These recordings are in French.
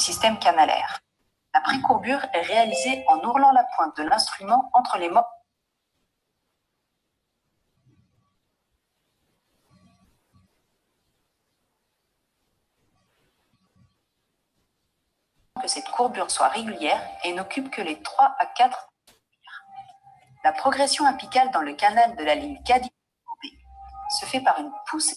système canalaire. La précourbure est réalisée en ourlant la pointe de l'instrument entre les membres. Que cette courbure soit régulière et n'occupe que les 3 à 4. La progression apicale dans le canal de la ligne K10 se fait par une poussée.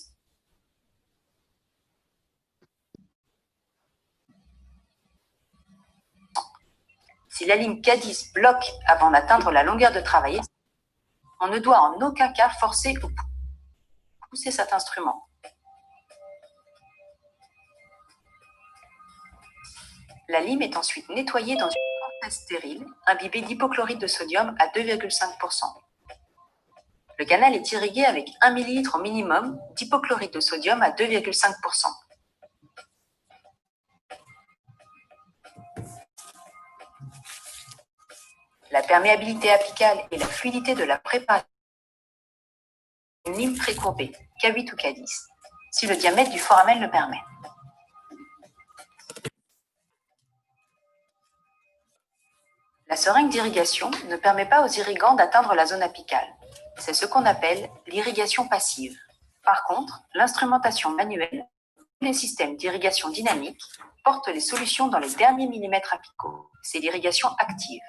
Si la ligne K10 bloque avant d'atteindre la longueur de travail, on ne doit en aucun cas forcer ou pousser cet instrument. La lime est ensuite nettoyée dans une compresse stérile, imbibée d'hypochlorite de sodium à 2,5%. Le canal est irrigué avec 1 ml au minimum d'hypochlorite de sodium à 2,5%. La perméabilité apicale et la fluidité de la préparation d'une lime précourbée, K8 ou K10, si le diamètre du foramen le permet. La seringue d'irrigation ne permet pas aux irrigants d'atteindre la zone apicale. C'est ce qu'on appelle l'irrigation passive. Par contre, l'instrumentation manuelle, les systèmes d'irrigation dynamique, portent les solutions dans les derniers millimètres apicaux. C'est l'irrigation active.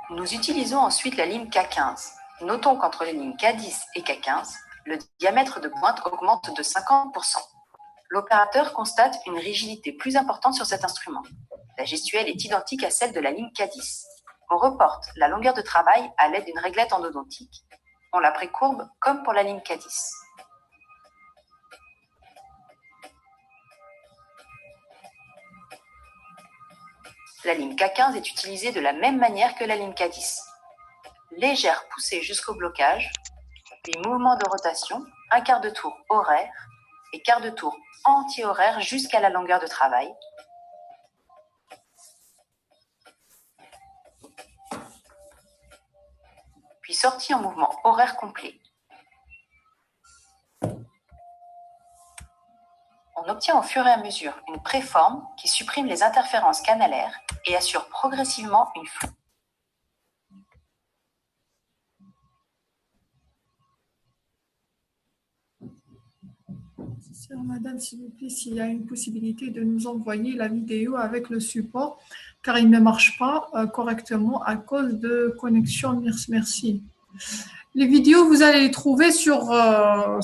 Nous utilisons ensuite la lime K15. Notons qu'entre les lignes K10 et K15, le diamètre de pointe augmente de 50%. L'opérateur constate une rigidité plus importante sur cet instrument. La gestuelle est identique à celle de la ligne K10. On reporte la longueur de travail à l'aide d'une réglette endodontique. On la précourbe comme pour la ligne K10. La ligne K15 est utilisée de la même manière que la ligne K10. Légère poussée jusqu'au blocage, puis mouvement de rotation, un quart de tour horaire et quart de tour anti-horaire jusqu'à la longueur de travail. Puis sortie en mouvement horaire complet. On obtient au fur et à mesure une préforme qui supprime les interférences canalaires et assure progressivement une fluidité. Madame, s'il vous plaît, s'il y a une possibilité de nous envoyer la vidéo avec le support, car il ne marche pas correctement à cause de connexion. Merci. Les vidéos, vous allez les trouver sur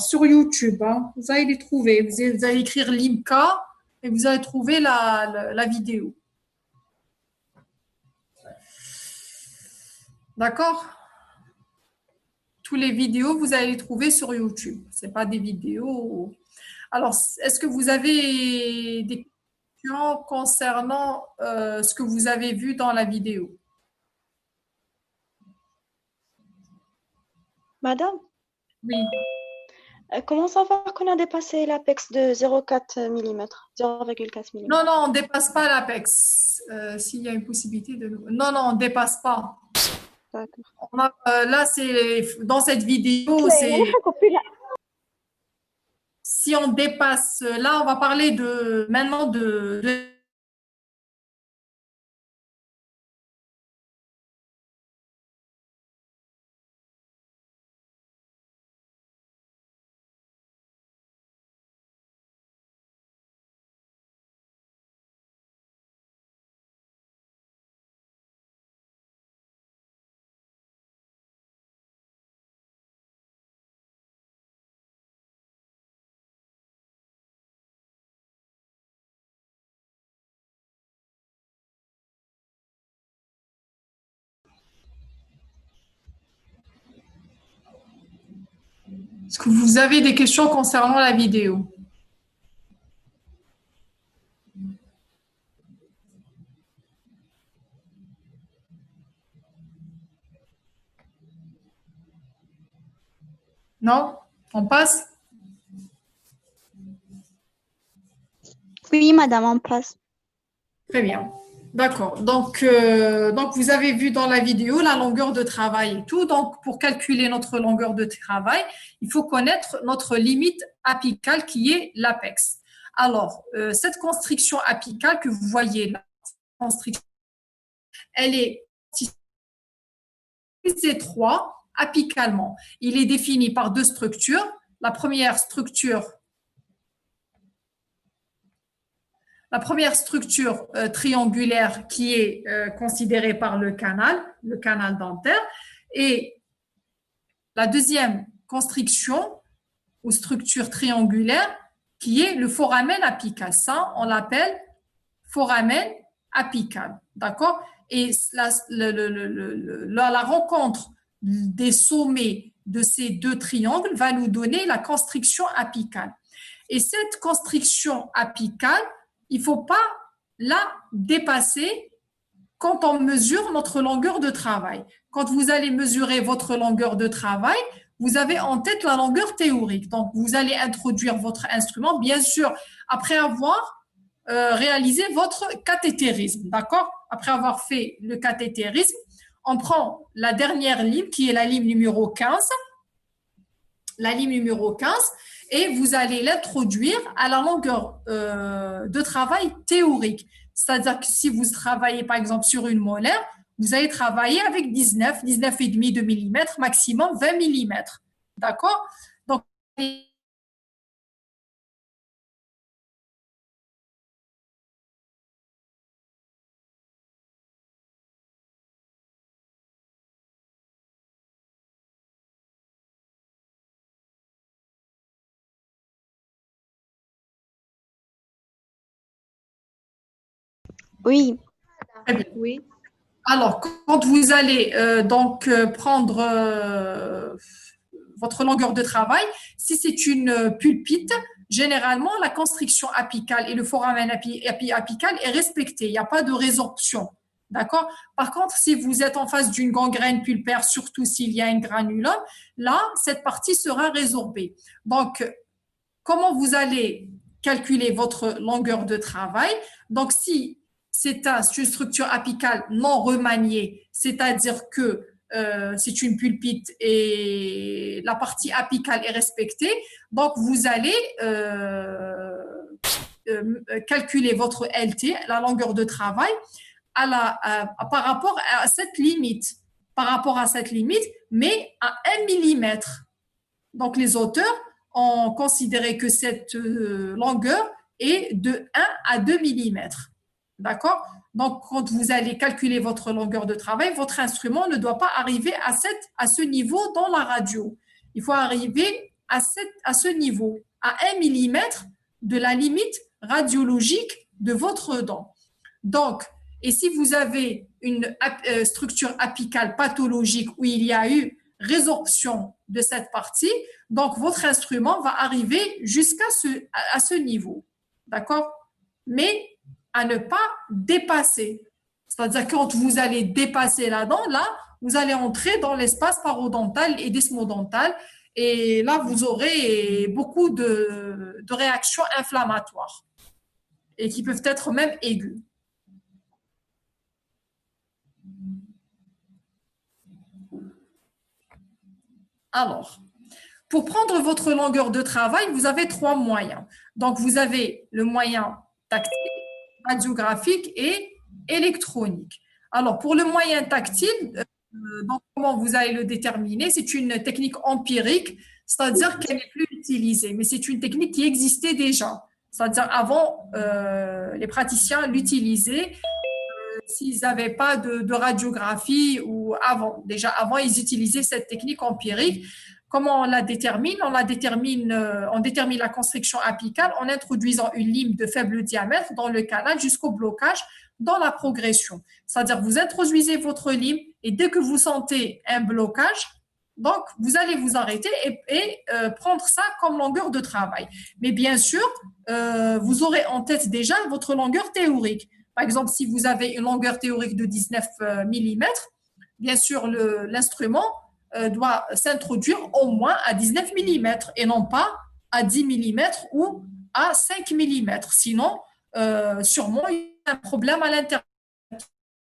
YouTube. Hein. Vous allez les trouver. Vous allez écrire Limca et vous allez trouver la vidéo. D'accord? Tous les vidéos, vous allez les trouver sur YouTube. Ce n'est pas des vidéos. Alors, est-ce que vous avez des questions concernant ce que vous avez vu dans la vidéo? Madame, Oui. comment savoir qu'on a dépassé l'apex de 0,4 mm, 0,4 mm? Non, on ne dépasse pas l'apex. S'il y a une possibilité de... Non, on ne dépasse pas. D'accord. Là, c'est dans cette vidéo, c'est... Si on dépasse... Là, on va parler maintenant de Est-ce que vous avez des questions concernant la vidéo? Non? On passe? Oui, madame, on passe. Très bien. D'accord. Donc, vous avez vu dans la vidéo la longueur de travail et tout. Donc, pour calculer notre longueur de travail, il faut connaître notre limite apicale qui est l'apex. Alors, cette constriction apicale que vous voyez là, constriction, elle est plus étroite apicalement. Il est défini par deux structures. La première structure triangulaire qui est considérée par le canal dentaire, et la deuxième constriction ou structure triangulaire qui est le foramen apical. Ça, on l'appelle foramen apical. D'accord? Et la rencontre des sommets de ces deux triangles va nous donner la constriction apicale. Et cette constriction apicale, il ne faut pas la dépasser quand on mesure notre longueur de travail. Quand vous allez mesurer votre longueur de travail, vous avez en tête la longueur théorique. Donc, vous allez introduire votre instrument, bien sûr, après avoir réalisé votre cathétérisme. D'accord? Après avoir fait le cathétérisme, on prend la dernière lime, qui est la lime numéro 15. La lime numéro 15, et vous allez l'introduire à la longueur de travail théorique. C'est-à-dire que si vous travaillez par exemple sur une molaire, vous allez travailler avec 19,5 de millimètres, maximum 20 millimètres. D'accord? Donc, Oui, très bien. oui. Alors, quand vous allez prendre votre longueur de travail, si c'est une pulpite, généralement, la constriction apicale et le foramen apical est respecté. Il n'y a pas de résorption. D'accord? Par contre, si vous êtes en face d'une gangrène pulpaire, surtout s'il y a un granulome, là, cette partie sera résorbée. Donc, comment vous allez calculer votre longueur de travail? Donc, si c'est une structure apicale non remaniée, c'est-à-dire que c'est une pulpite et la partie apicale est respectée, donc vous allez calculer votre LT, la longueur de travail, par rapport à cette limite. Par rapport à cette limite, mais à 1 millimètre. Donc, les auteurs ont considéré que cette longueur est de 1 à 2 millimètres. D'accord? Donc, quand vous allez calculer votre longueur de travail, votre instrument ne doit pas arriver à ce niveau dans la radio. Il faut arriver à ce niveau, à 1 millimètre de la limite radiologique de votre dent. Donc, et si vous avez une structure apicale pathologique où il y a eu résorption de cette partie, donc votre instrument va arriver jusqu'à ce niveau. D'accord? Mais à ne pas dépasser. C'est-à-dire quand vous allez dépasser la dent, là, vous allez entrer dans l'espace parodontal et desmodontal et là, vous aurez beaucoup de réactions inflammatoires et qui peuvent être même aiguës. Alors, pour prendre votre longueur de travail, vous avez trois moyens. Donc, vous avez le moyen tactile, radiographique et électronique. Alors, pour le moyen tactile, donc, comment vous allez le déterminer? C'est une technique empirique, c'est-à-dire qu'elle n'est plus utilisée, mais c'est une technique qui existait déjà. C'est-à-dire avant, les praticiens l'utilisaient s'ils n'avaient pas de radiographie ou avant. Déjà avant, ils utilisaient cette technique empirique. Comment on la détermine? On détermine la constriction apicale en introduisant une lime de faible diamètre dans le canal jusqu'au blocage dans la progression. C'est-à-dire, vous introduisez votre lime et dès que vous sentez un blocage, donc vous allez vous arrêter et prendre ça comme longueur de travail. Mais bien sûr, vous aurez en tête déjà votre longueur théorique. Par exemple, si vous avez une longueur théorique de 19 mm, bien sûr, l'instrument doit s'introduire au moins à 19 millimètres et non pas à 10 millimètres ou à 5 millimètres. Sinon, sûrement, il y a un problème à l'intérieur.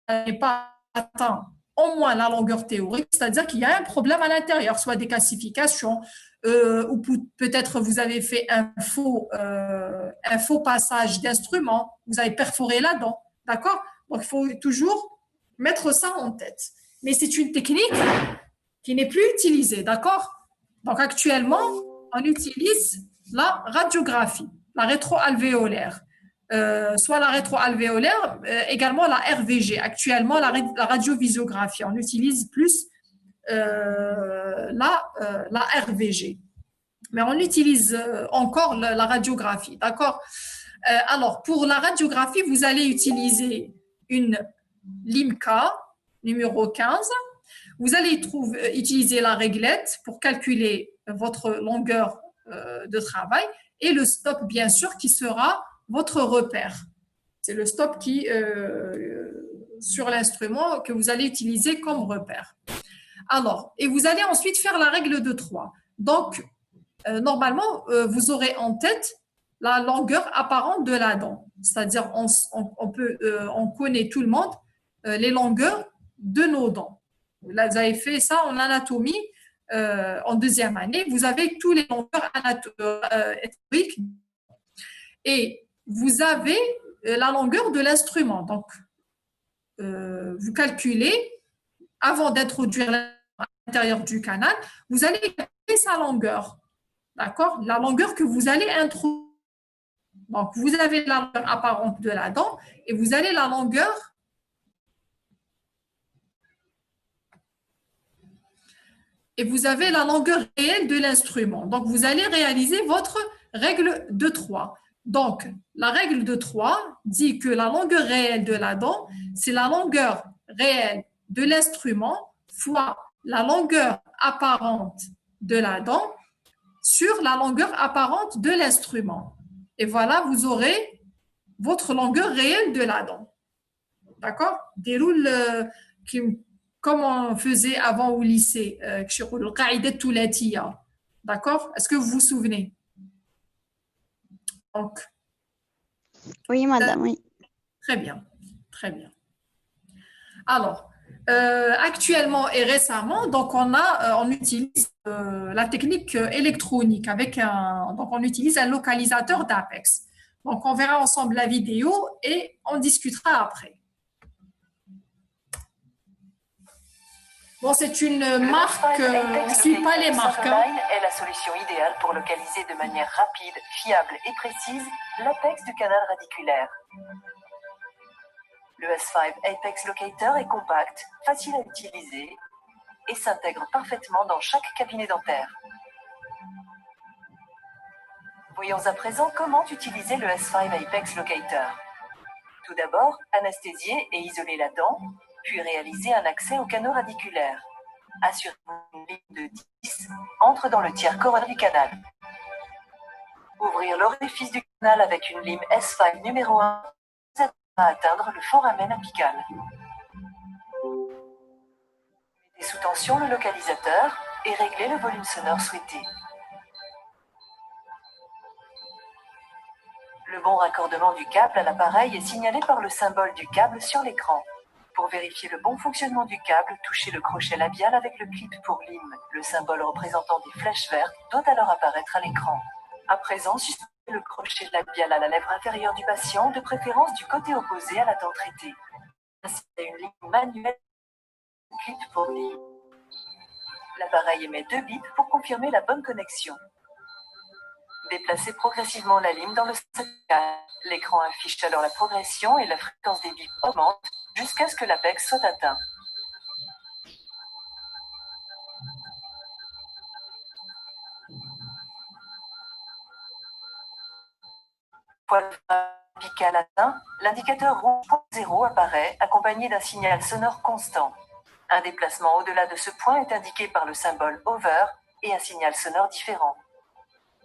N'est pas atteint au moins la longueur théorique, c'est-à-dire qu'il y a un problème à l'intérieur, soit des calcifications, ou peut-être vous avez fait un faux passage d'instrument, vous avez perforé la dent, d'accord? Donc, il faut toujours mettre ça en tête. Mais c'est une technique qui n'est plus utilisée, d'accord? Donc, actuellement, on utilise la radiographie, la rétroalvéolaire. Soit la rétroalvéolaire, également la RVG. Actuellement, la radiovisiographie. On utilise plus la RVG. Mais on utilise encore la radiographie, d'accord? Alors, pour la radiographie, vous allez utiliser une LIMCA numéro 15. Vous allez utiliser la réglette pour calculer votre longueur de travail et le stop, bien sûr, qui sera votre repère. C'est le stop qui, sur l'instrument que vous allez utiliser comme repère. Alors, et vous allez ensuite faire la règle de 3. Donc, normalement, vous aurez en tête la longueur apparente de la dent. C'est-à-dire, on connaît tout le monde les longueurs de nos dents. Là, vous avez fait ça en anatomie en deuxième année. Vous avez tous les longueurs anatomiques et vous avez la longueur de l'instrument. Donc, vous calculez, avant d'introduire à l'intérieur du canal, vous allez calculer sa longueur. D'accord? La longueur que vous allez introduire. Donc, vous avez la longueur apparente de la dent et vous avez la longueur réelle de l'instrument. Donc, vous allez réaliser votre règle de 3. Donc, la règle de 3 dit que la longueur réelle de la dent, c'est la longueur réelle de l'instrument fois la longueur apparente de la dent sur la longueur apparente de l'instrument. Et voilà, vous aurez votre longueur réelle de la dent. D'accord? Déroule comme on faisait avant au lycée, d'accord? Est-ce que vous vous souvenez? Donc, Oui, madame, oui. très bien, très bien. Alors, actuellement et récemment, donc on utilise la technique électronique donc on utilise un localisateur d'Apex. Donc, on verra ensemble la vidéo et on discutera après. Bon, c'est une marque, on ne suit pas les marques. Est la solution idéale pour localiser de manière rapide, fiable et précise l'apex du canal radiculaire. Le S5 Apex Locator est compact, facile à utiliser et s'intègre parfaitement dans chaque cabinet dentaire. Voyons à présent comment utiliser le S5 Apex Locator. Tout d'abord, anesthésier et isoler la dent, puis réaliser un accès au canal radiculaire. Assurez-vous qu'une ligne de 10 entre dans le tiers coronaire du canal. Ouvrir l'orifice du canal avec une lime S5 numéro 1 à atteindre le foramen apical. Mettez sous tension le localisateur et réglez le volume sonore souhaité. Le bon raccordement du câble à l'appareil est signalé par le symbole du câble sur l'écran. Pour vérifier le bon fonctionnement du câble, touchez le crochet labial avec le clip pour lime. Le symbole représentant des flèches vertes doit alors apparaître à l'écran. À présent, suspendez le crochet labial à la lèvre inférieure du patient, de préférence du côté opposé à la dent traitée. Ainsi, une ligne manuelle clip pour lime. L'appareil émet 2 bips pour confirmer la bonne connexion. Déplacez progressivement la lime dans le canal. L'écran affiche alors la progression et la fréquence des bips augmente jusqu'à ce que l'apex soit atteint. Poil apical atteint, l'indicateur rouge 0 apparaît, accompagné d'un signal sonore constant. Un déplacement au-delà de ce point est indiqué par le symbole over et un signal sonore différent.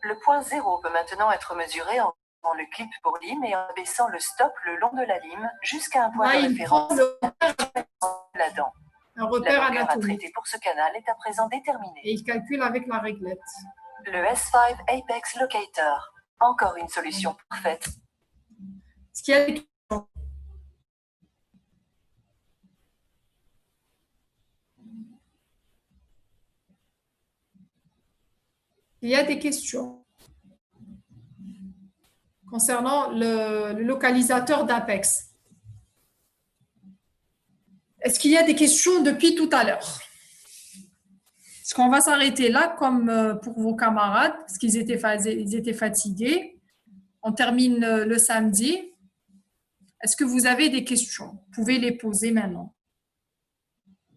Le point 0 peut maintenant être mesuré en ouvrant le clip pour lime et en abaissant le stop le long de la lime jusqu'à un point de référence de la dent. Un repère La longueur à anatomique. traiter pour ce canal est à présent déterminée. Et il calcule avec la réglette. Le S5 Apex Locator. Encore une solution parfaite. Est-ce qu'il y a des questions? Il y a des questions concernant le localisateur d'Apex. Est-ce qu'il y a des questions depuis tout à l'heure? Est-ce qu'on va s'arrêter là comme pour vos camarades, parce qu'ils étaient fatigués. On termine le samedi. Est-ce que vous avez des questions? Vous pouvez les poser maintenant.